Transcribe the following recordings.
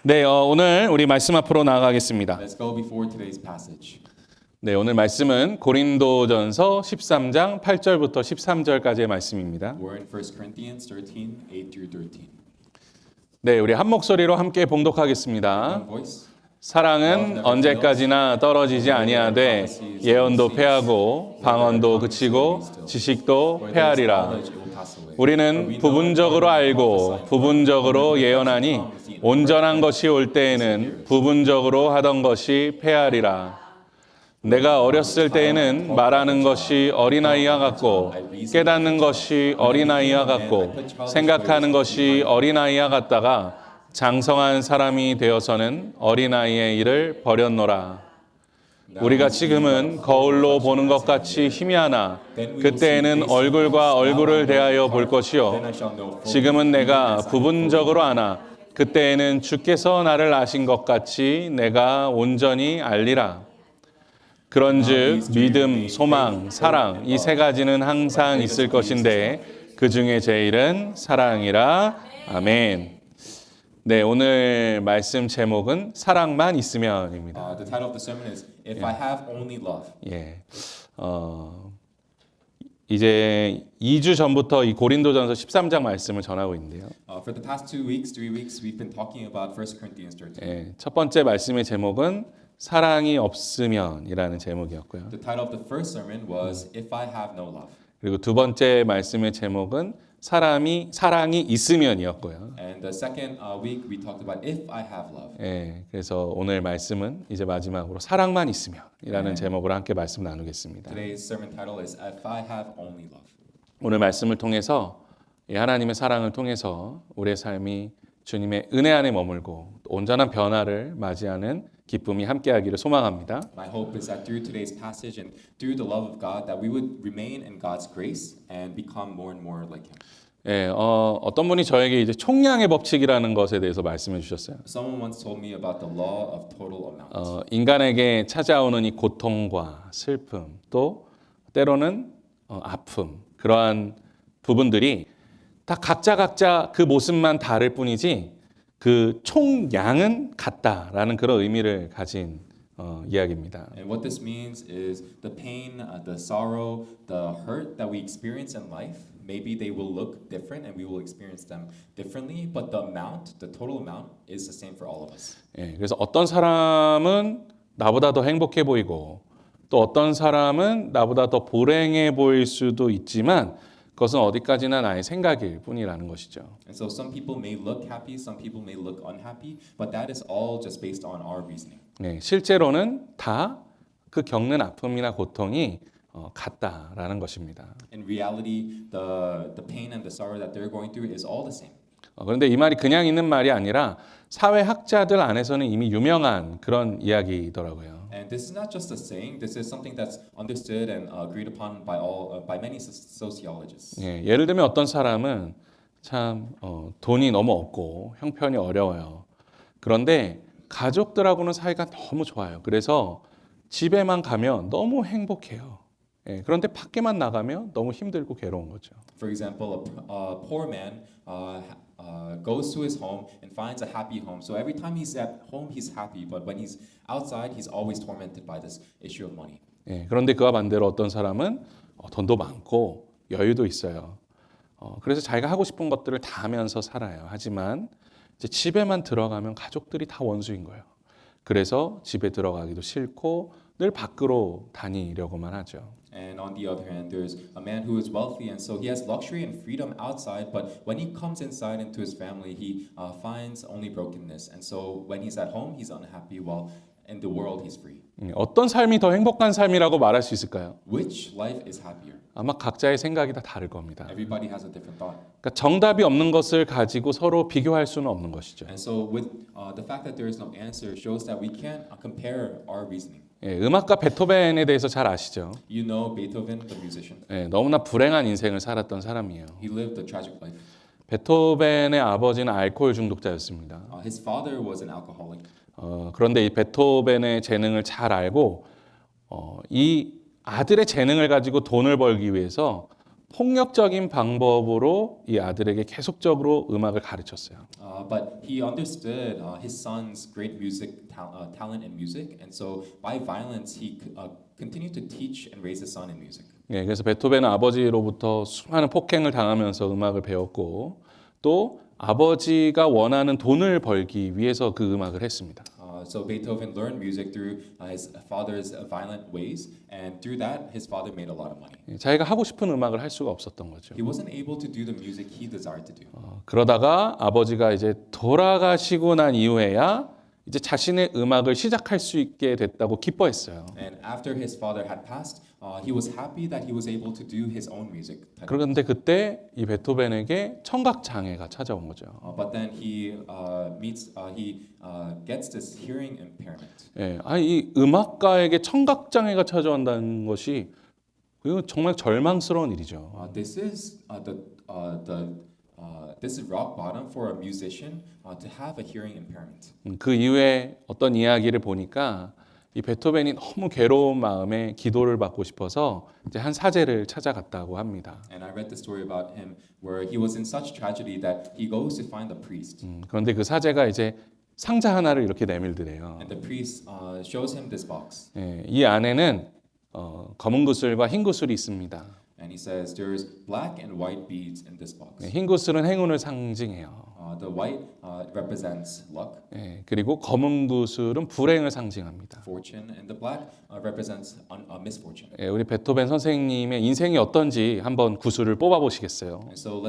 네, 오늘 우리 말씀 앞으로 나아가겠습니다. Let's go before today's passage. 네, 오늘 말씀은 고린도전서 13장 8절부터 13절까지의 말씀입니다. We're in 1 Corinthians 13, 8 through 13. 네, 우리 한 목소리로 함께 봉독하겠습니다. One voice. 사랑은 언제까지나 떨어지지 아니하되 예언도 패하고 방언도 그치고 지식도 패하리라. 우리는 부분적으로 알고 부분적으로 예언하니 온전한 것이 올 때에는 부분적으로 하던 것이 패하리라. 내가 어렸을 때에는 말하는 것이 어린아이와 같고 깨닫는 것이 어린아이와 같고 생각하는 것이 어린아이와 같다가 장성한 사람이 되어서는 어린아이의 일을 버렸노라. 우리가 지금은 거울로 보는 것 같이 희미하나 그때에는 얼굴과 얼굴을 대하여 볼 것이요 지금은 내가 부분적으로 아나 그때에는 주께서 나를 아신 것 같이 내가 온전히 알리라. 그런즉 믿음, 소망, 사랑 이 세 가지는 항상 있을 것인데 그 중에 제일은 사랑이라. 아멘. 네, 오늘 말씀 제목은 사랑만 있으면입니다. The title of the sermon is If I Have Only Love. 예, 이제 2주 전부터 이 고린도전서 13장 말씀을 전하고 있는데요. For the past 3 weeks, we've been talking about 1 Corinthians 13. 예, 첫 번째 말씀의 제목은 사랑이 없으면이라는 제목이었고요. The title of the first sermon was If I Have No Love. 그리고 두 번째 말씀의 제목은 사랑이 있으면이었고요. And the second week we talked about If I Have Love. 예, 그래서 오늘 말씀은 이제 마지막으로 사랑만 있으면이라는 제목으로 함께 말씀 나누겠습니다. Today's sermon title is If I Have Only Love. 오늘 말씀을 통해서 하나님의 사랑을 통해서 우리의 삶이 주님의 은혜 안에 머물고 온전한 변화를 맞이하는 기쁨이 함께하기를 소망합니다. My hope is that through today's passage and through the love of God that we would remain in God's grace and become more and more like Him. 예, 어떤 분이 저에게 이제 총량의 법칙이라는 것에 대해서 말씀해 주셨어요. Someone once told me about the law of total amount. 인간에게 찾아오는 이 고통과 슬픔 또 때로는 아픔 그러한 부분들이 다 각자 그 모습만 다를 뿐이지 그 총량은 같다라는 그런 의미를 가진 이야기입니다. And what this means is the pain, the sorrow, the hurt that we experience in life, maybe they will look different and we will experience them differently, but the amount, the total amount is the same for all of us. 예, 그래서 어떤 사람은 나보다 더 행복해 보이고 또 어떤 사람은 나보다 더 불행해 보일 수도 있지만 그것은 어디까지나 나의 생각일 뿐이라는 것이죠. And so some people may look happy, some people may look unhappy, but that is all just based on our reasoning. 네, 실제로는 다 그 겪는 아픔이나 고통이 같다라는 것입니다. In reality, the pain and the sorrow that they're going through is all the same. 그런데 이 말이 그냥 있는 말이 아니라 사회학자들 안에서는 이미 유명한 그런 이야기더라고요. And this is not just a saying. This is something that's understood and agreed upon by many sociologists. 예, 예를 들면 어떤 사람은 참 돈이 너무 없고 형편이 어려워요. 그런데 가족들하고는 사이가 너무 좋아요. 그래서 집에만 가면 너무 행복해요. 예, 그런데 밖에만 나가면 너무 힘들고 괴로운 거죠. For example, a poor man goes to his home and finds a happy home. So every time he's at home, he's happy. But when he's outside, he's always tormented by this issue of money. 예, 그런데 그와 반대로 어떤 사람은 돈도 많고 여유도 있어요. 그래서 자기가 하고 싶은 것들을 다 하면서 살아요. 하지만 이제 집에만 들어가면 가족들이 다 원수인 거예요. 그래서 집에 들어가기도 싫고 늘 밖으로 다니려고만 하죠. And on the other hand, there's a man who is wealthy, and so he has luxury and freedom outside. But when he comes inside into his family, he finds only brokenness. And so when he's at home, he's unhappy. While in the world, he's free. 어떤 삶이 더 행복한 삶이라고 말할 수 있을까요? Which life is happier? 아마 각자의 생각이 다 다를 겁니다. Everybody has a different thought. 그러니까 정답이 없는 것을 가지고 서로 비교할 수는 없는 것이죠. And so with the fact that there is no answer shows that we can't compare our reasoning. 예, 음악가 베토벤에 대해서 잘 아시죠? You know Beethoven, the musician. 예, 너무나 불행한 인생을 살았던 사람이에요. He lived a tragic life. 베토벤의 아버지는 알코올 중독자였습니다. His father was an alcoholic. 그런데 이 베토벤의 재능을 잘 알고 이 아들의 재능을 가지고 돈을 벌기 위해서 폭력적인 방법으로 이 아들에게 계속적으로 음악을 가르쳤어요. But he understood his son's great talent in music, and so by violence he continued to teach and raise his son in music. 예, 그래서 베토벤은 아버지로부터 수많은 폭행을 당하면서 음악을 배웠고 또 아버지가 원하는 돈을 벌기 위해서 그 음악을 했습니다. So Beethoven learned music through his father's violent ways, and through that, his father made a lot of money. 예, 자기가 하고 싶은 음악을 할 수가 없었던 거죠. He wasn't able to do the music he desired to do. 그러다가 아버지가 이제 돌아가시고 난 이후에야 이제 자신의 음악을 시작할 수 있게 됐다고 기뻐했어요. And after his father had passed, he was happy that he was able to do his own music. 그런데 그때 이 베토벤에게 청각 장애가 찾아온 거죠. But then he gets this hearing impairment. 예, 이 음악가에게 청각 장애가 찾아온다는 것이 이거 정말 절망스러운 일이죠. This is this is rock bottom for a musician to have a hearing impairment. 그 이후에 어떤 이야기를 보니까 이 베토벤이 너무 괴로운 마음에 기도를 받고 싶어서 이제 한 사제를 찾아갔다고 합니다. And I read the story about him where he was in such tragedy that he goes to find a priest. 그런데 그 사제가 이제 상자 하나를 이렇게 내밀더래요. And the priest shows him this box. 예, 이 안에는 검은 구슬과 흰 구슬이 있습니다. And he says there's black and white beads in this box. 흰 구슬은 행운을 상징해요. The white represents luck, 예, 그리고 검은 구슬은 불행을 상징합니다. fortune, and the black represents misfortune. 예, 우리 베토벤 선생님의 인생이 어떤지 한번 구슬을 뽑아 보시겠어요? And so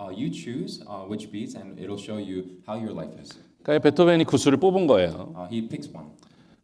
you choose which beads, and it'll show you how your life is. 그러니까 베토벤이 구슬을 뽑은 거예요. He picks one.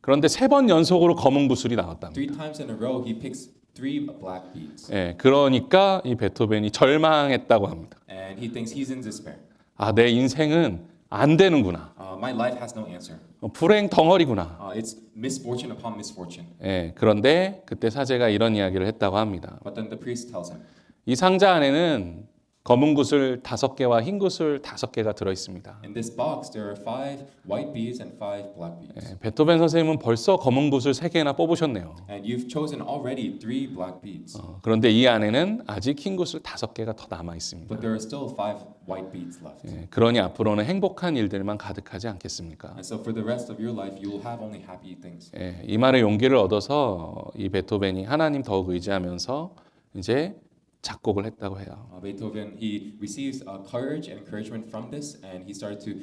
그런데 3번 연속으로 검은 구슬이 나왔답니다. 3 times in a row, he picks 3 black beads. 예, 그러니까 이 베토벤이 절망했다고 합니다. And he thinks he's in despair. 아, 내 인생은 안 되는구나. My life has no answer. 불행 덩어리구나. It's misfortune upon misfortune. 예, 그런데 그때 사제가 이런 이야기를 했다고 합니다. But then the priest tells him, 이 상자 안에는 검은 구슬 5개와 흰 구슬 5개가 들어 있습니다. in this box there are 5 white beads and 5 black beads. 예, 베토벤 선생님은 벌써 검은 구슬 3개나 뽑으셨네요. And you've chosen already 3 black beads. 그런데 이 안에는 아직 흰 구슬 5개가 더 남아 있습니다. But there are still 5 white beads left. 예, 그러니 앞으로는 행복한 일들만 가득하지 않겠습니까? And so for the rest of your life, you will have only happy things. 예, 이 말에 용기를 얻어서 이 베토벤이 하나님 더욱 의지하면서 이제 작곡을 했다고 해요. Beethoven, he receives courage and encouragement from this, and he started to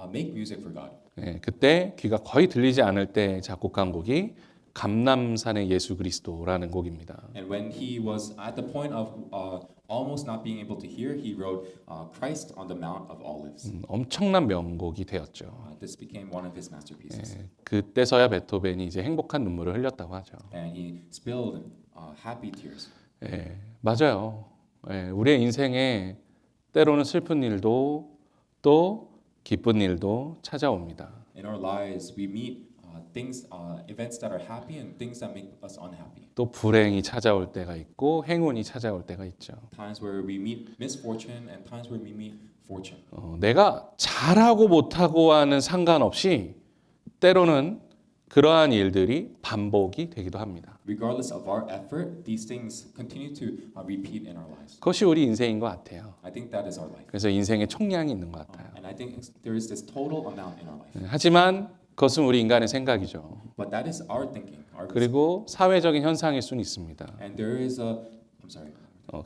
make music for God. 예, 그때 귀가 거의 들리지 않을 때 작곡한 곡이 감람산의 예수 그리스도라는 곡입니다. And when he was at the point of almost not being able to hear, he wrote Christ on the Mount of Olives. 엄청난 명곡이 되었죠. This became one of his masterpieces. 예, 그때서야 베토벤이 이제 행복한 눈물을 흘렸다고 하죠. And he spilled happy tears. 예, 맞아요. 예, 우리의 인생에 때로는 슬픈 일도 또 기쁜 일도 찾아옵니다. In our lives, we meet events that are happy and things that make us unhappy. 또 불행이 찾아올 때가 있고 행운이 찾아올 때가 있죠. Times where we meet misfortune and times where we meet fortune. 내가 잘하고 못하고 하는 상관없이 때로는 그러한 일들이 반복이 되기도 합니다. Regardless of our effort, these things continue to repeat in our lives. 그것이 우리 인생인 것 같아요. I think that is our life. 그래서 인생에 총량이 있는 것 같아요. And I think there is this total amount in our life. 하지만 그것은 우리 인간의 생각이죠. But that is our thinking. 그리고 사회적인 현상일 수는 있습니다. And there is I'm sorry.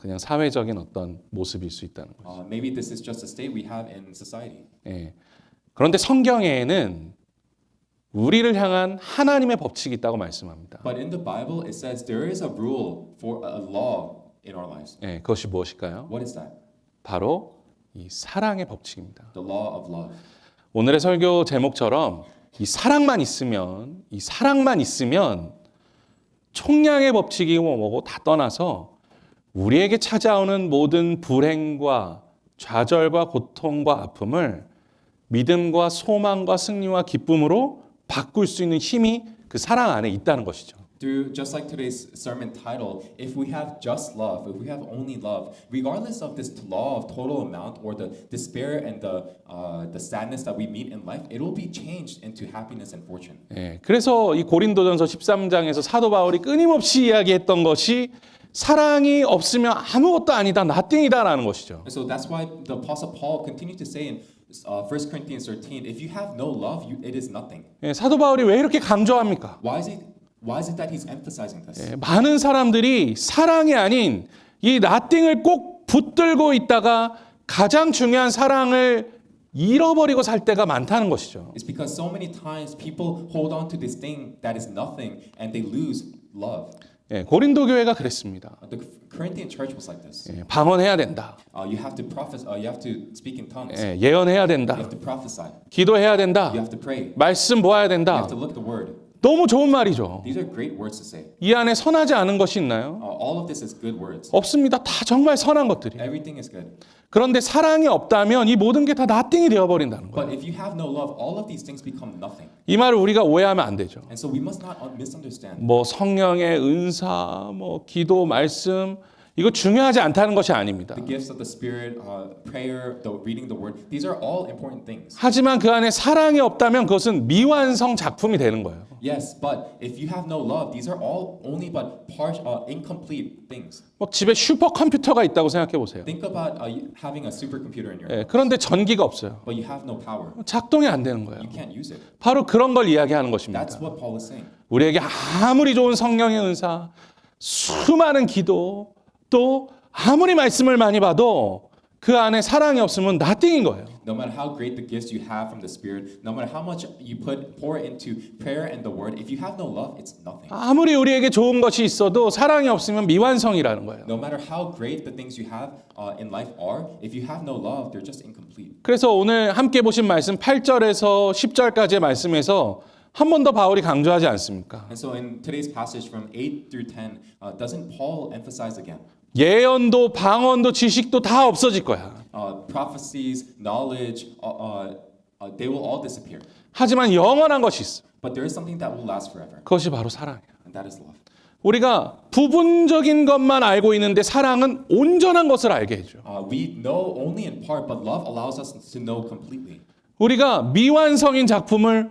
그냥 사회적인 어떤 모습일 수 있다는 거죠. Maybe this is just a state we have in society. 예. 그런데 성경에는 우리를 향한 하나님의 법칙이 있다고 말씀합니다. But in the Bible, it says there is a rule for a law in our lives. 예, 그것이 무엇일까요? What is that? 바로 이 사랑의 법칙입니다. The law of love. 오늘의 설교 제목처럼 이 사랑만 있으면 총량의 법칙이 뭐고 다 떠나서 우리에게 찾아오는 모든 불행과 좌절과 고통과 아픔을 믿음과 소망과 승리와 기쁨으로 바꿀 수 있는 힘이 그 사랑 안에 있다는 것이죠. Just like today's sermon title, if we have just love, if we have only love, regardless of this law of total amount or the despair and the sadness that we meet in life, it will be changed into happiness and fortune. 예, 그래서 이 고린도전서 13장에서 사도 바울이 끊임없이 이야기했던 것이 사랑이 없으면 아무것도 아니다, nothing이다라는 것이죠. And so that's why the Apostle Paul continued to say in 1 Corinthians 13, if you have no love, it is nothing. 예, 사도 바울이 왜 이렇게 강조합니까? Why is it that he's emphasizing this? 예, 많은 사람들이 사랑이 아닌 이 nothing을 꼭 붙들고 있다가 가장 중요한 사랑을 잃어버리고 살 때가 많다는 것이죠. It's because so many times people hold on to this thing that is nothing and they lose love. 예, 고린도 교회가 그랬습니다. The Corinthian church was like this. 예, 방언해야 된다. You have to you have to speak in tongues. 예, 예언해야 You 된다. have to prophesy. 기도해야 된다. You have to pray. 말씀 보아야 You 된다. have to look the word. 너무 좋은 말이죠. These are great words to say. 이 안에 선하지 않은 것이 있나요? All of this is good words. 없습니다. 다 정말 선한 것들이. Everything is good. 그런데 사랑이 없다면 이 모든 게 다 nothing이 되어버린다는 거예요. But if you have no love, all of these things become nothing. 이 말을 우리가 오해하면 안 되죠. And so we must not misunderstand. 뭐 성령의 은사, 뭐 기도, 말씀 이거 중요하지 않다는 것이 아닙니다. The gifts of the Spirit, prayer, reading the Word, these are all important things. 하지만 그 안에 사랑이 없다면 그것은 미완성 작품이 되는 거예요. Yes, but if you have no love, these are all only but incomplete things. 뭐 집에 슈퍼컴퓨터가 있다고 생각해 보세요. Think about having a supercomputer in your 예, house, 그런데 전기가 없어요. but you have no power. 작동이 안 되는 거예요. You can't use it. 바로 그런 걸 이야기하는 것입니다. That's what Paul is saying. 우리에게 아무리 좋은 성령의 은사, 수많은 기도, 또 아무리 말씀을 많이 봐도 그 안에 사랑이 없으면 nothing인 거예요. No matter how great the gifts you have from the Spirit, no matter how much you pour into prayer and the Word, if you have no love, it's nothing. 아무리 우리에게 좋은 것이 있어도 사랑이 없으면 미완성이라는 거예요. No matter how great the things you have in life are, if you have no love, they're just incomplete. 그래서 오늘 함께 보신 말씀 8절에서 10절까지의 말씀에서 한 번 더 바울이 강조하지 않습니까? And so in today's passage from 8 through 10, doesn't Paul emphasize again? 예언도 방언도 지식도 다 없어질 거야. Prophecies, knowledge, they will all disappear. 하지만 영원한 것이 있어. But there is something that will last forever, 그것이 바로 사랑이야. and that is love. 우리가 부분적인 것만 알고 있는데 사랑은 온전한 것을 알게 해줘. We know only in part, but love allows us to know completely. 우리가 미완성인 작품을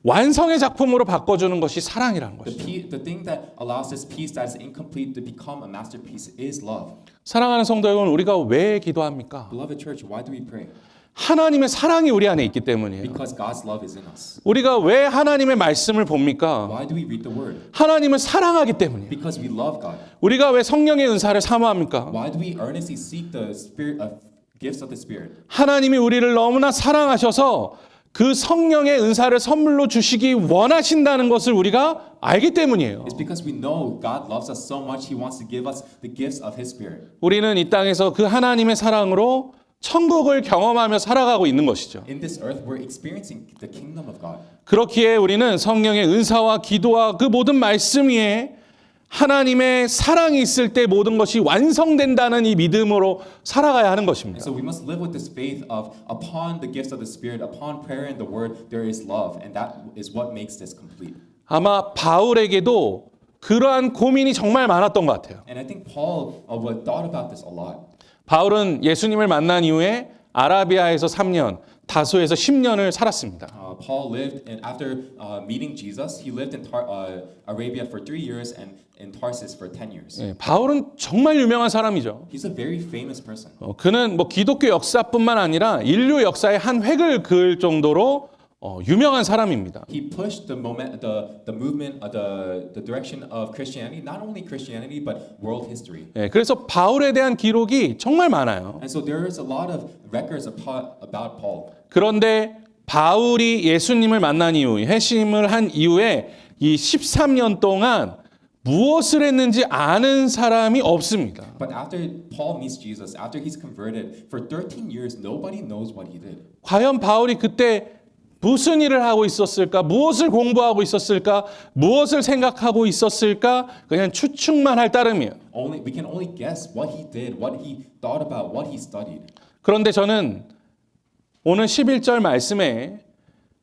완성의 작품으로 바꿔주는 것이 사랑이라는 것이죠. The thing that allows this piece that is incomplete to become a masterpiece is love. 사랑하는 성도 여러분, 우리가 왜 기도합니까? Beloved church, why do we pray? 하나님의 사랑이 우리 안에 있기 때문이에요. Because God's love is in us. 우리가 왜 하나님의 말씀을 봅니까? Why do we read the Word? 하나님을 사랑하기 때문이에요. Because we love God. 우리가 왜 성령의 은사를 사모합니까? Why do we earnestly seek the Spirit of gifts of the Spirit? 하나님이 우리를 너무나 사랑하셔서 그 성령의 은사를 선물로 주시기 원하신다는 것을 우리가 알기 때문이에요. It's because we know God loves us so much, He wants to give us the gifts of His Spirit. 우리는 이 땅에서 그 하나님의 사랑으로 천국을 경험하며 살아가고 있는 것이죠. In this earth, we're experiencing the kingdom of God. 그렇기에 우리는 성령의 은사와 기도와 그 모든 말씀 위에 하나님의 사랑이 있을 때 모든 것이 완성된다는 이 믿음으로 살아가야 하는 것입니다. So we must live with this faith of upon the gifts of the Spirit, upon prayer and the Word, there is love, and that is what makes this complete. 아마 바울에게도 그러한 고민이 정말 많았던 것 같아요. And I think Paul thought about this a lot. 바울은 예수님을 만난 이후에 아라비아에서 3년, 다소에서 10년을 살았습니다. Paul lived, and after meeting Jesus, he lived in Arabia for 3 years and in Tarsus for 10 years. 예, 바울은 정말 유명한 사람이죠. He's a very famous person. 그는 뭐 기독교 역사뿐만 아니라 인류 역사의 한 획을 그을 정도로 유명한 사람입니다. He pushed the movement, the direction of Christianity, not only Christianity but world history. 예, 그래서 바울에 대한 기록이 정말 많아요. And so there is a lot of records about Paul. 그런데 바울이 예수님을 만난 이후, 회심을 한 이후에 이 13년 동안 무엇을 했는지 아는 사람이 없습니다. But after Paul meets Jesus, after he's converted, for 13 years nobody knows what he did. 과연 바울이 그때 무슨 일을 하고 있었을까? 무엇을 공부하고 있었을까? 무엇을 생각하고 있었을까? 그냥 추측만 할 따름이에요. We can only guess what he did, what he thought about, what he studied. 그런데 저는 오늘 11절 말씀에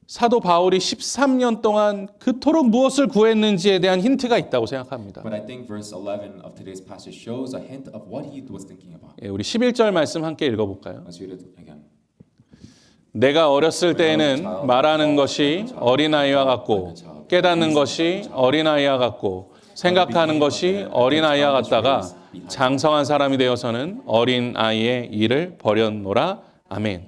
사도 바울이 13년 동안 그토록 무엇을 구했는지에 대한 힌트가 있다고 생각합니다. But I think verse 11 of today's passage shows a hint of what he was thinking about. 예, 우리 11절 말씀 함께 읽어볼까요? Let's read it again. 내가 어렸을 때에는 말하는 것이 어린아이와 같고 깨닫는 것이 어린아이와 같고 생각하는 것이 어린아이와 같다가 장성한 사람이 되어서는 어린아이의 일을 버렸노라. 아멘.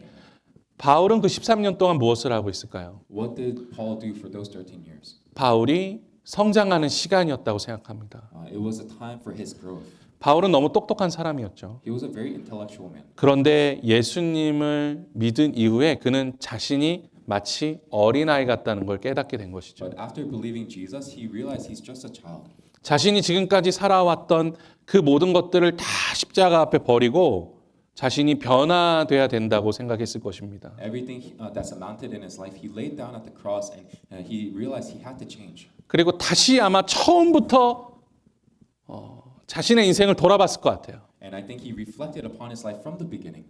바울은 그 13년 동안 무엇을 하고 있을까요? What did Paul do for those 13 years? 바울이 성장하는 시간이었다고 생각합니다. It was a time for his growth. 바울은 너무 똑똑한 사람이었죠. He was a very intellectual man. 그런데 예수님을 믿은 이후에 그는 자신이 마치 어린아이 같다는 걸 깨닫게 된 것이죠. But after believing Jesus, he realized he's just a child. 자신이 지금까지 살아왔던 그 모든 것들을 다 십자가 앞에 버리고 자신이 변화돼야 된다고 생각했을 것입니다. Everything that's amounted in his life, he laid down at the cross and he realized he had to change. 그리고 다시 아마 처음부터 자신의 인생을 돌아봤을 것 같아요. And I think he reflected upon his life from the beginning.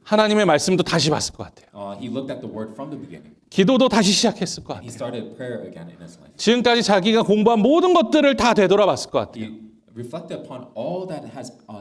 하나님의 말씀도 다시 봤을 것 같아요. He looked at the word from the beginning. 기도도 다시 시작했을 것 He 같아요. started prayer again in his life. 지금까지 자기가 공부한 모든 것들을 다 되돌아봤을 것 같아요. He reflected upon all that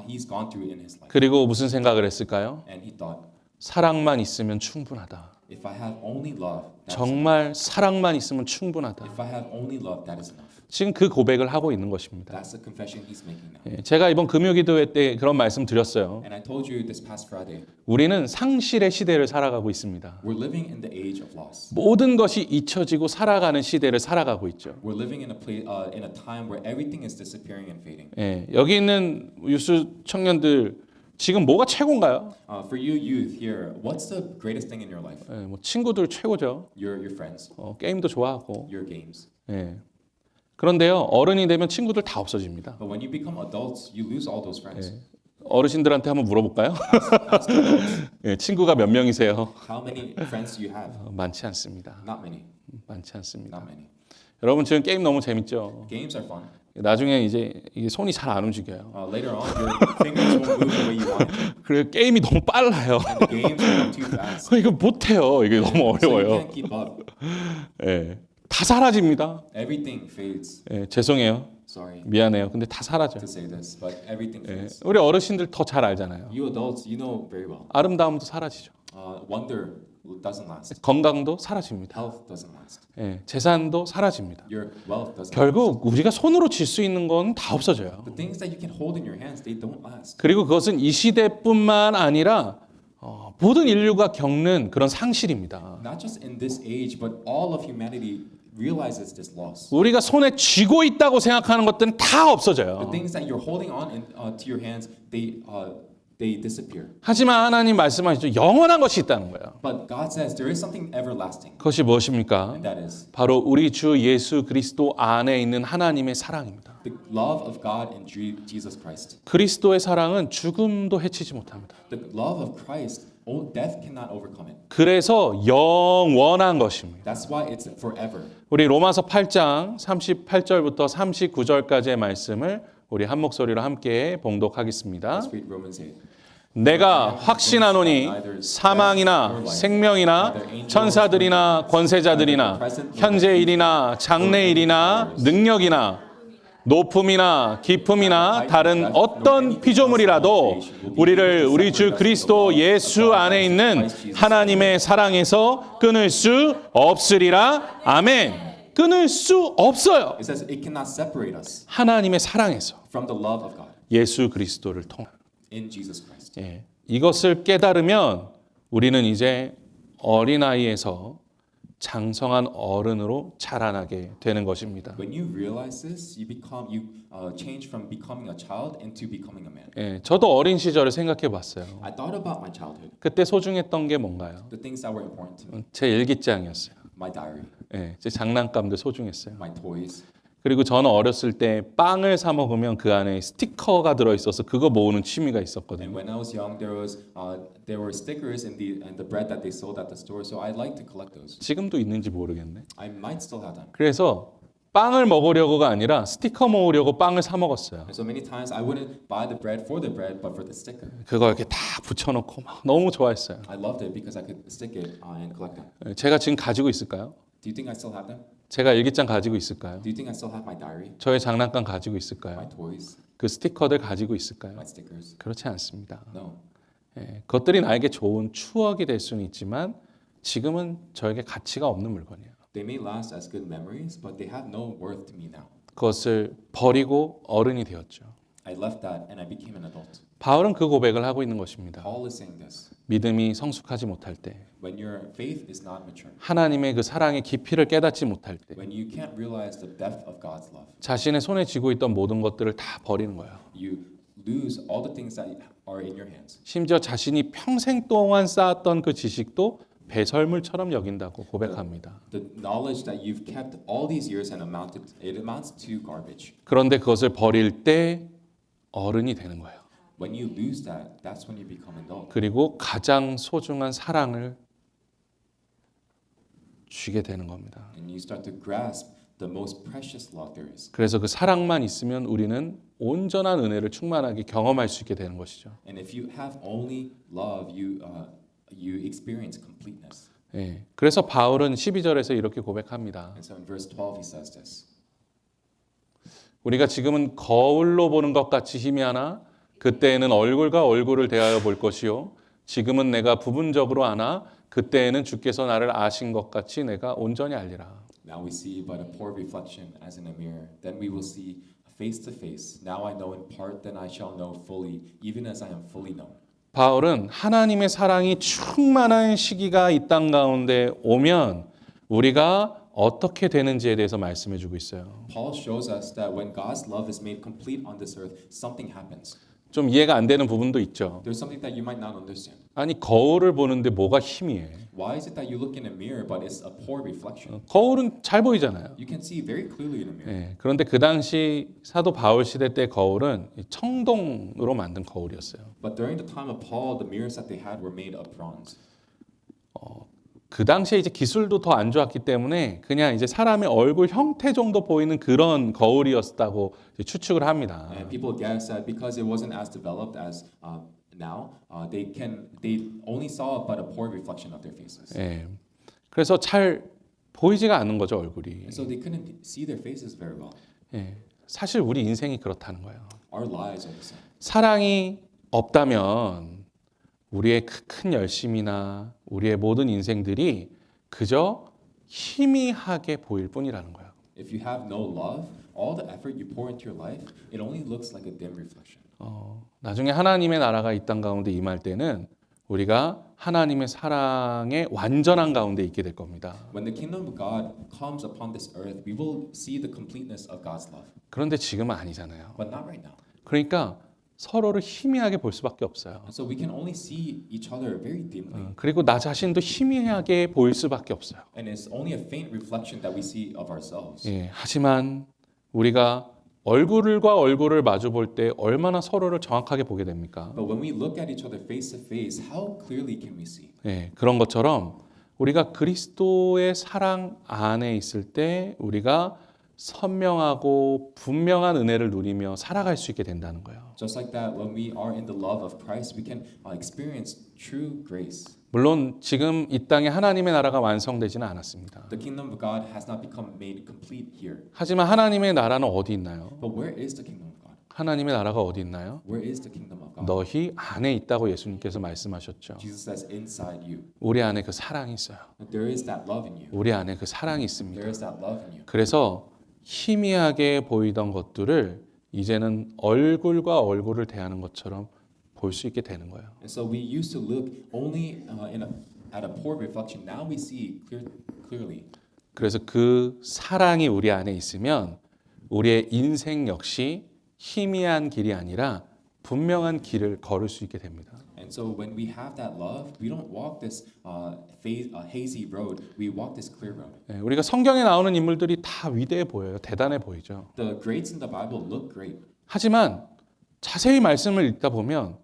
he's gone through in his life. 그리고 무슨 생각을 했을까요? And he thought, 사랑만 있으면 충분하다. if I have only love, 정말 사랑만 있으면 충분하다. if I have only love, that is enough. 지금 그 고백을 하고 있는 것입니다. That's the confession he's making now. 예, 제가 이번 금요기도회 때 그런 말씀 드렸어요. And I told you this past Friday, 우리는 상실의 시대를 살아가고 있습니다. we're living in the age of loss. 모든 것이 잊혀지고 살아가는 시대를 살아가고 있죠. We're living in a time where everything is disappearing and fading. 예, 여기 있는 유스 청년들 지금 뭐가 최고인가요? For you youth here, what's the greatest thing in your life? 예, 뭐 친구들 최고죠. Your friends, 게임도 좋아하고. your games. 예. 그런데요, 어른이 되면 친구들 다 없어집니다. But when you become adults, you lose all those friends. 어르신들한테 한번 물어볼까요? 예, 친구가 몇 명이세요? How many friends do you have? 많지 않습니다. Not many. 많지 않습니다. Not many. 여러분 지금 게임 너무 재밌죠? Games are fun. 나중에 이제 이게 손이 잘 안 움직여요. Later on, your fingers won't move the way you want it to. 그리고 게임이 너무 빨라요. And the games will come too fast. 이거 못해요. 이게 너무 So you 어려워요. can't keep up. 예, 다 사라집니다. Everything fades. 예, 죄송해요. Sorry 미안해요. 근데 다 사라져. to say this, but everything 예, fades. 우리 어르신들 더 잘 알잖아요. You adults, you know very well. 아름다움도 사라지죠. Wonder doesn't last. 건강도 사라집니다. Health doesn't last. 예, 재산도 사라집니다. Your wealth doesn't last. 결국 우리가 손으로 쥘 수 있는 건 다 없어져요. The things that you can hold in your hands, they don't last. 그리고 그것은 이 시대뿐만 아니라 모든 인류가 겪는 그런 상실입니다. Not just in this age, but all of humanity realizes this loss. 우리가 손에 쥐고 있다고 생각하는 것들은 다 The 없어져요. things that you're holding on to your hands, they disappear. 하지만 하나님 말씀하시죠. 영원한 것이 있다는 거예요. But God says there is something everlasting, 그것이 무엇입니까? and that is 바로 우리 주 예수 그리스도 안에 있는 하나님의 사랑입니다. the love of God in Jesus Christ. 그리스도의 사랑은 죽음도 해치지 못합니다. The love of Christ, death cannot overcome it. 그래서 영원한 것입니다. That's why it's forever. 우리 로마서 8장 38절부터 39절까지의 말씀을 우리 한 목소리로 함께 봉독하겠습니다. Let's read Romans 8. 내가 확신하노니 사망이나 생명이나 천사들이나 권세자들이나 현재일이나 장래일이나 능력이나 높음이나 깊음이나 다른 어떤 피조물이라도 우리를 우리 주 그리스도 예수 안에 있는 하나님의 사랑에서 끊을 수 없으리라. 아멘. 끊을 수 없어요. It says it cannot separate us 하나님의 사랑에서 from the love of God 예수 그리스도를 통해. in Jesus Christ. 예, 이것을 깨달으면 우리는 이제 어린아이에서 장성한 어른으로 자라나게 되는 것입니다. When you realize this, you change from becoming a child into becoming a man. 예, 저도 어린 시절을 생각해 봤어요. I thought about my childhood, 그때 소중했던 게 뭔가요? the things that were important to me, 제 일기장이었어요. my diary, 예, 제 장난감도 소중했어요. my toys. 그리고 저는 어렸을 때 빵을 사 먹으면 그 안에 스티커가 들어 있어서 그거 모으는 취미가 And 있었거든요. when I was young, there were stickers in the bread that they sold at the store, so I liked to collect those. 지금도 있는지 모르겠네. I might still have them. 그래서 빵을 먹으려고가 아니라 스티커 모으려고 빵을 사 먹었어요. And so many times I wouldn't buy the bread for the bread, but for the sticker. 그거 이렇게 다 붙여놓고 막 너무 좋아했어요. I loved it because I could stick it and collect them. 예, 제가 지금 가지고 있을까요? Do you think I still have them? 제가 일기장 가지고 있을까요? Do you think I still have my diary, 저의 장난감 가지고 my 있을까요? toys, 그 스티커들 가지고 있을까요? my stickers? 그렇지 않습니다. No. 예, 그것들이 나에게 좋은 추억이 될 수는 있지만 지금은 저에게 가치가 없는 물건이에요. They may last as good memories, but they have no worth to me now. 그것을 버리고 어른이 되었죠. I left that and I became an adult. 바울은 그 고백을 하고 있는 것입니다. Paul is saying this. 믿음이 성숙하지 못할 때, When your faith is not mature, 하나님의 그 사랑의 깊이를 깨닫지 못할 때, when you can't realize the depth of God's love, 자신의 손에 쥐고 있던 모든 것들을 다 버리는 거예요. you lose all the things that are in your hands. 심지어 자신이 평생 동안 쌓았던 그 지식도 배설물처럼 여긴다고 고백합니다. The knowledge that you've kept all these years and it amounts to garbage. 그런데 그것을 버릴 때 어른이 되는 거예요. When you lose that, that's when you become an adult. 그리고 가장 소중한 사랑을 쥐게 되는 겁니다. And you start to grasp the most precious love there is. 그래서 그 사랑만 있으면 우리는 온전한 은혜를 충만하게 경험할 수 있게 되는 것이죠. And if you have only love, you experience completeness. 예. 그래서 바울은 12절에서 이렇게 고백합니다. And so in verse 12 he says this. 우리가 지금은 거울로 보는 것 같이 희미하나 그때에는 얼굴과 얼굴을 대하여 볼 것이요 지금은 내가 부분적으로 아나 그때에는 주께서 나를 아신 것 같이 내가 온전히 알리라. Now we see but a poor reflection as in a mirror. Then we will see face to face. Now I know in part, then I shall know fully, even as I am fully known. 바울은 하나님의 사랑이 충만한 시기가 이 땅 가운데 오면 우리가 어떻게 되는지에 대해서 말씀해 주고 있어요. Paul shows us that when God's love is made complete on this earth, something happens. 좀 이해가 안 되는 부분도 있죠. There's something that you might not understand. 아니 거울을 보는데 뭐가 희미해? Why is it that you look in a mirror but it's a poor reflection? 거울은 잘 보이잖아요. You can see very clearly in a mirror. 예, 그런데 그 당시 사도 바울 시대 때 거울은 청동으로 만든 거울이었어요. But during the time of Paul, the mirrors that they had were made of bronze. 그 당시에 이제 기술도 더 안 좋았기 때문에 그냥 이제 사람의 얼굴 형태 정도 보이는 그런 거울이었다고 이제 추측을 합니다. And people guess that because it wasn't as developed as now, they only saw but a poor reflection of their faces. 예, 그래서 잘 보이지가 않는 거죠 얼굴이. And so they couldn't see their faces very well. 예, 사실 우리 인생이 그렇다는 거예요. Our lives are the same. 사랑이 없다면 우리의 큰 열심이나 우리의 모든 인생들이 그저 희미하게 보일 뿐이라는 거예요. If you have no love, all the effort you pour into your life, it only looks like a dim reflection. 나중에 하나님의 나라가 이 땅 가운데 임할 때는 우리가 하나님의 사랑의 완전한 가운데 있게 될 겁니다. When the kingdom of God comes upon this earth, we will see the completeness of God's love. 그런데 지금은 아니잖아요. But not right now. 그러니까 서로를 희미하게 볼 수밖에 없어요. And so we can only see each other very dimly. 그리고 나 자신도 희미하게 보일 수밖에 없어요. And it's only a faint reflection that we see of ourselves. 예, 하지만 우리가 얼굴과 얼굴을 마주 볼 때 얼마나 서로를 정확하게 보게 됩니까? But when we look at each other face to face, how clearly can we see? 예, 그런 것처럼 우리가 그리스도의 사랑 안에 있을 때 우리가 선명하고 분명한 은혜를 누리며 살아갈 수 있게 된다는 거예요. Just like that, when we are in the love of Christ, we can experience true grace. 물론 지금 이 땅에 하나님의 나라가 완성되지는 않았습니다. The kingdom of God has not become made complete here. 하지만 하나님의 나라는 어디 있나요? But where is the kingdom of God? 하나님의 나라가 어디 있나요? Where is the kingdom of God? 너희 안에 있다고 예수님께서 말씀하셨죠. Jesus says inside you. 우리 안에 그 사랑이 있어요. There is that love in you. 우리 안에 그 사랑이 있습니다. There is that love in you. 그래서 희미하게 보이던 것들을 이제는 얼굴과 얼굴을 대하는 것처럼 볼 수 있게 되는 거예요. And so we used to look only at a poor reflection. Now we see clearly. 그래서 그 사랑이 우리 안에 있으면 우리의 인생 역시 희미한 길이 아니라 분명한 길을 걸을 수 있게 됩니다. And so when we have that love, we don't walk this hazy road. We walk this clear road. 예, 우리가 성경에 나오는 인물들이 다 위대해 보여요. 대단해 보이죠. The greats in the Bible look great. 하지만 자세히 말씀을 읽다 보면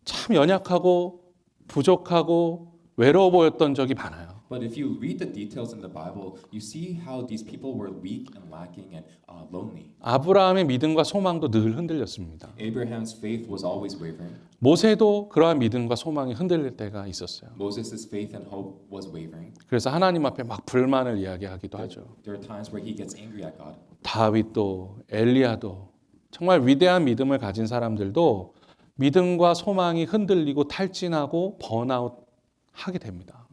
참 연약하고 부족하고 외로워 보였던 적이 많아요. But if you read the details in the Bible, you see how these people were weak and lacking and lonely. 아브라함의 믿음과 소망도 늘 흔들렸습니다. Abraham's faith was always wavering. 모세도 그러한 믿음과 소망이 흔들릴 때가 있었어요. Moses' faith and hope was wavering. 그래서 하나님 앞에 막 불만을 이야기하기도 하죠. There are times where he gets angry at God. 다윗도 엘리야도 정말 위대한 믿음을 가진 사람들도 믿음과 소망이 흔들리고 탈진하고 번아웃 하게 됩니다.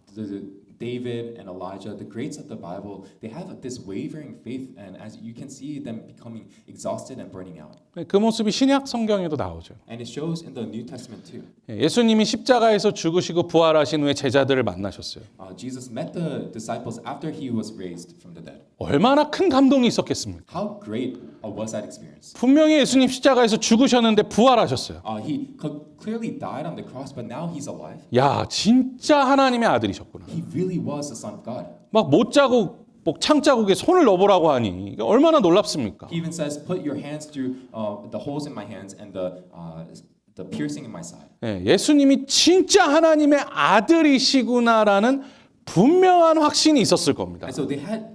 David and Elijah, the greats of the Bible, they have this wavering faith, and as you can see them becoming exhausted and burning out. 그 모습이 신약 성경에도 나오죠. And it shows in the New Testament too. 예수님이 십자가에서 죽으시고 부활하신 후에 제자들을 만나셨어요. Jesus met the disciples after he was raised from the dead. 얼마나 큰 감동이 있었겠습니까? How great was that experience? 분명히 예수님 십자가에서 죽으셨는데 부활하셨어요. He clearly died on the cross, but now he's alive. 야, 진짜 하나님의 아들이셨구나. He really was the Son of God. 막 못자국 창자국에 손을 넣어보라고 하니 이게 얼마나 놀랍습니까? He even says, "Put your hands through the holes in my hands and the piercing in my side." 예수님이 진짜 하나님의 아들이시구나라는 분명한 확신이 있었을 겁니다. And so they had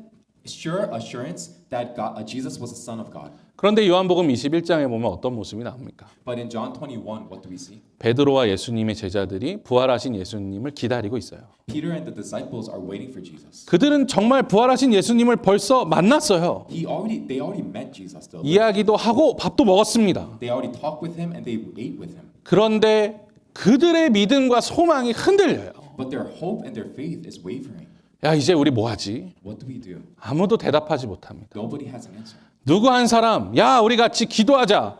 sure assurance that Jesus was the Son of God. 그런데 요한복음 21장에 보면 어떤 모습이 나옵니까? But in John 21, what do we see? 베드로와 예수님의 제자들이 부활하신 예수님을 기다리고 있어요. Peter and the disciples are waiting for Jesus. 그들은 정말 부활하신 예수님을 벌써 만났어요. They already met Jesus. Though. 이야기도 하고 밥도 먹었습니다. They already talked with him and they ate with him. 그런데 그들의 믿음과 소망이 흔들려요. But their hope and their faith is wavering. 야, 이제 우리 뭐 하지? What do we do? 아무도 대답하지 못합니다. Nobody has an answer. 누구 한 사람, 야, 우리 같이 기도하자.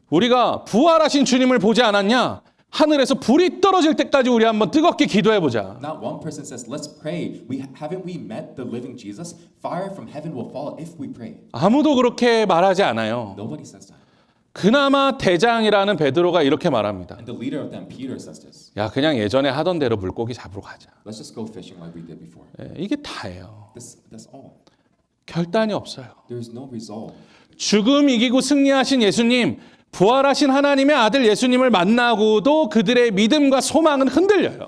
우리가 부활하신 주님을 보지 않았냐? 하늘에서 불이 떨어질 때까지 우리 한번 뜨겁게 기도해 보자. Not one person says, "Let's pray." Haven't we met the living Jesus? Fire from heaven will fall if we pray. 아무도 그렇게 말하지 않아요. Nobody says that. 그나마 대장이라는 베드로가 이렇게 말합니다. And the leader of them, Peter, says this. 야, 그냥 예전에 하던 대로 물고기 잡으러 가자. Let's just go fishing like we did before. 이게 다예요. That's all. 결단이 없어요. There's no resolve. 죽음 이기고 승리하신 예수님, 부활하신 하나님의 아들 예수님을 만나고도 그들의 믿음과 소망은 흔들려요.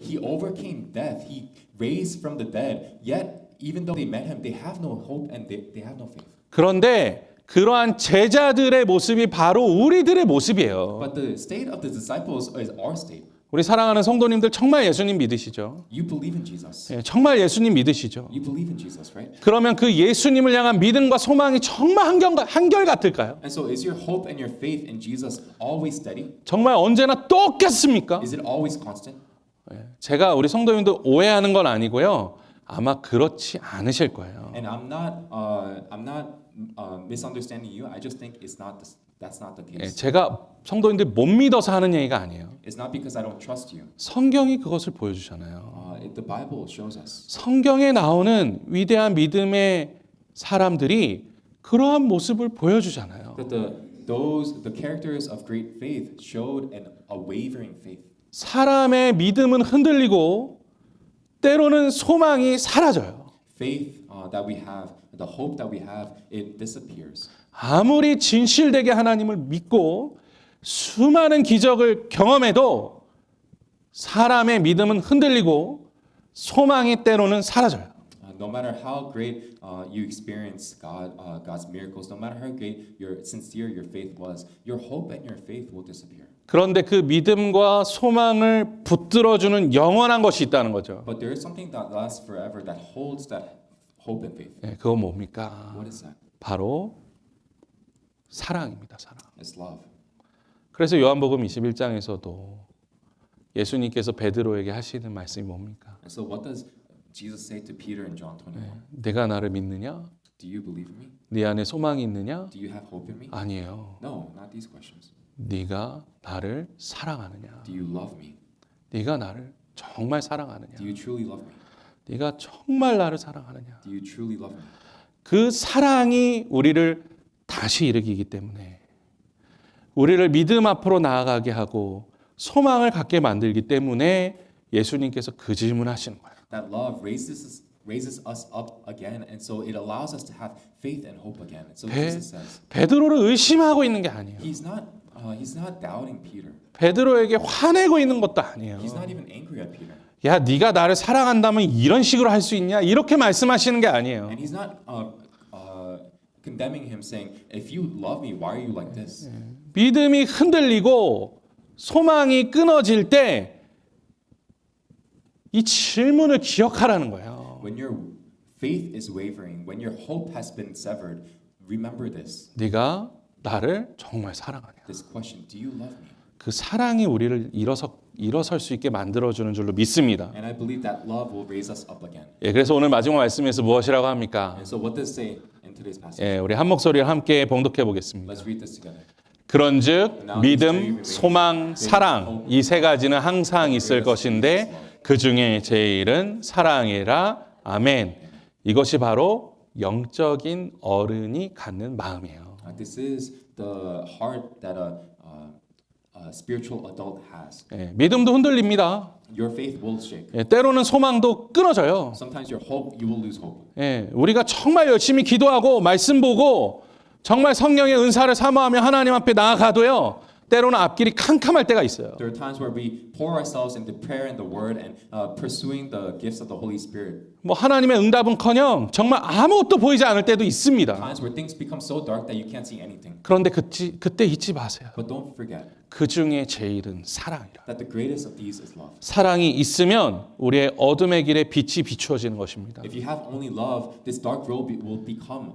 He overcame death. He raised from the dead. Yet, even though they met him, they have no hope and they have no faith. 그런데 그러한 제자들의 모습이 바로 우리들의 모습이에요. But the state of the disciples is our state. 우리 사랑하는 성도님들 정말 예수님 믿으시죠? You believe in Jesus. 정말 예수님 믿으시죠? You believe in Jesus, right? 그러면 그 예수님을 향한 믿음과 소망이 정말 한결같을까요? And so is your hope and your faith in Jesus always steady? 정말 언제나 똑같습니까? Is it always constant? 제가 우리 성도님들 오해하는 건 아니고요. 아마 그렇지 않으실 거예요. And I'm not misunderstanding you. I just think that's not the case. 제가 성도님들 못 믿어서 하는 얘기가 아니에요. It's not because I don't trust you. 성경이 그것을 보여주잖아요. The Bible shows us. 성경에 나오는 위대한 믿음의 사람들이 그러한 모습을 보여주잖아요. That the characters of great faith showed a wavering faith. 사람의 믿음은 흔들리고 때로는 소망이 사라져요. Faith that we have, the hope that we have, it disappears. 아무리 진실되게 하나님을 믿고 수많은 기적을 경험해도 사람의 믿음은 흔들리고 소망이 때로는 사라져요. No matter how great you experience God's miracles, no matter how great your faith was, your hope and your faith will disappear. 그런데 그 믿음과 소망을 붙들어주는 영원한 것이 있다는 거죠. But there is something that lasts forever that holds that hope and faith. 그건 뭡니까? What is that? 바로 사랑입니다. 사랑. It's love. 그래서 요한복음 21장에서도 예수님께서 베드로에게 하시는 말씀이 뭡니까? And so what does Jesus say to Peter in John 21? 내가 나를 믿느냐? Do you believe in me? 네 안에 소망이 있느냐? Do you have hope in me? 아니에요. No, not these questions. 네가 나를 사랑하느냐? Do you love me? 네가 나를 정말 사랑하느냐? Do you truly love me? 네가 정말 나를 사랑하느냐? Do you truly love me? 그 사랑이 우리를 다시 일으키기 때문에 우리를 믿음 앞으로 나아가게 하고 소망을 갖게 만들기 때문에 예수님께서 그 질문하시는 거예요. That love raises us up again, and so it allows us to have faith and hope again. And so Jesus says, 베드로를 의심하고 있는 게 아니에요. He's not doubting Peter. 베드로에게 화내고 있는 것도 아니에요. He's not even angry at Peter. 야, 네가 나를 사랑한다면 이런 식으로 할 수 있냐? 이렇게 말씀하시는 게 아니에요. And he's not condemning him, saying, "If you love me, why are you like this?" 믿음이 흔들리고 소망이 끊어질 때 이 질문을 기억하라는 거예요. When your faith is wavering, when your hope has been severed, remember this. 네가 나를 정말 사랑하냐? This question: Do you love me? 그 사랑이 우리를 일어설 수 있게 만들어주는 줄로 믿습니다. And I believe that love will raise us up again. 예, 그래서 오늘 마지막 말씀에서 무엇이라고 합니까? And so what does it say in today's passage? 예, 우리 한 목소리를 함께 봉독해 보겠습니다. Let's read this together. 그런즉 믿음, 소망, 사랑 이 세 가지는 항상 있을 것인데 그 중에 제일은 사랑이라. 아멘. 이것이 바로 영적인 어른이 갖는 마음이에요. This is the heart that a spiritual adult has. 예, 믿음도 흔들립니다. Your faith will shake. 예, 때로는 소망도 끊어져요. Sometimes your hope, you will lose hope. 예, 우리가 정말 열심히 기도하고 말씀 보고 정말 성령의 은사를 사모하며 하나님 앞에 나아가도요, 때로는 앞길이 캄캄할 때가 있어요. There are times where we pour ourselves into prayer and the word and pursuing the gifts of the Holy Spirit. 뭐 하나님의 응답은커녕 정말 아무것도 보이지 않을 때도 있습니다. Times where things become so dark that you can't see anything. 그런데 그때 잊지 마세요. But don't forget 그 중에 제일은 사랑이라. that the greatest of these is love. 사랑이 있으면 우리의 어둠의 길에 빛이 비추어지는 것입니다. If you have only love, this dark road will become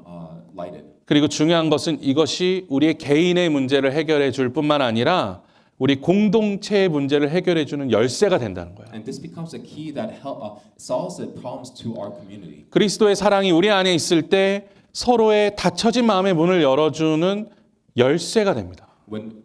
lighted. 그리고 중요한 것은 이것이 우리의 개인의 문제를 해결해 줄 뿐만 아니라 우리 공동체의 문제를 해결해 주는 열쇠가 된다는 거예요. And this becomes a key that solves the problems to our community. 그리스도의 사랑이 우리 안에 있을 때 서로의 닫혀진 마음의 문을 열어주는 열쇠가 됩니다. When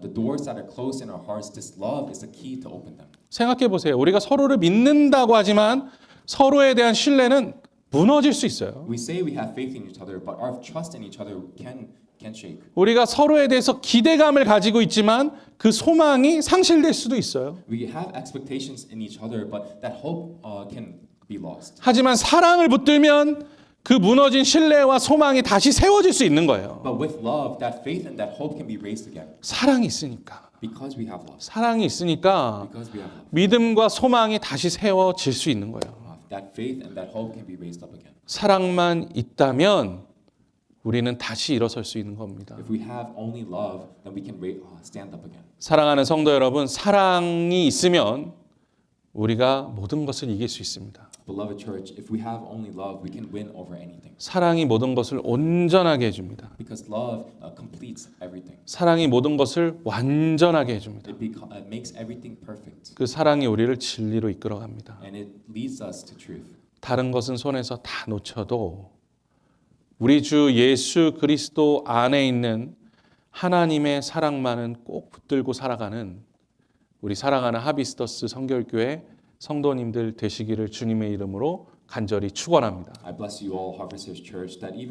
the doors that are closed in our hearts, this love is the key to open them. 생각해 보세요. 우리가 서로를 믿는다고 하지만 서로에 대한 신뢰는 무너질 수 있어요. We say we have faith in each other, but our trust in each other can shake. 우리가 서로에 대해서 기대감을 가지고 있지만 그 소망이 상실될 수도 있어요. We have expectations in each other, but that hope can be lost. 하지만 사랑을 붙들면 그 무너진 신뢰와 소망이 다시 세워질 수 있는 거예요. But with love, that faith and that hope can be raised again. 사랑이 있으니까. Because we have love. 사랑이 있으니까 Because we have love. 믿음과 소망이 다시 세워질 수 있는 거예요. That faith and that hope can be raised up again. 사랑만 있다면 우리는 다시 일어설 수 있는 겁니다. If we have only love, then we can stand up again. 사랑하는 성도 여러분, 사랑이 있으면 우리가 모든 것을 이길 수 있습니다. Beloved church, if we have only love, we can win over anything. 사랑이 모든 것을 온전하게 해줍니다. Because love completes everything. 사랑이 모든 것을 완전하게 해줍니다. It makes everything perfect. 그 사랑이 우리를 진리로 이끌어갑니다. And it leads us to truth. 다른 것은 손에서 다 놓쳐도 우리 주 예수 그리스도 안에 있는 하나님의 사랑만은 꼭 붙들고 살아가는 우리 사랑하는 하비스터스 성결교회 성도님들 되시기를 주님의 이름으로 간절히 축원합니다. I bless you all, Harvesters Church, that even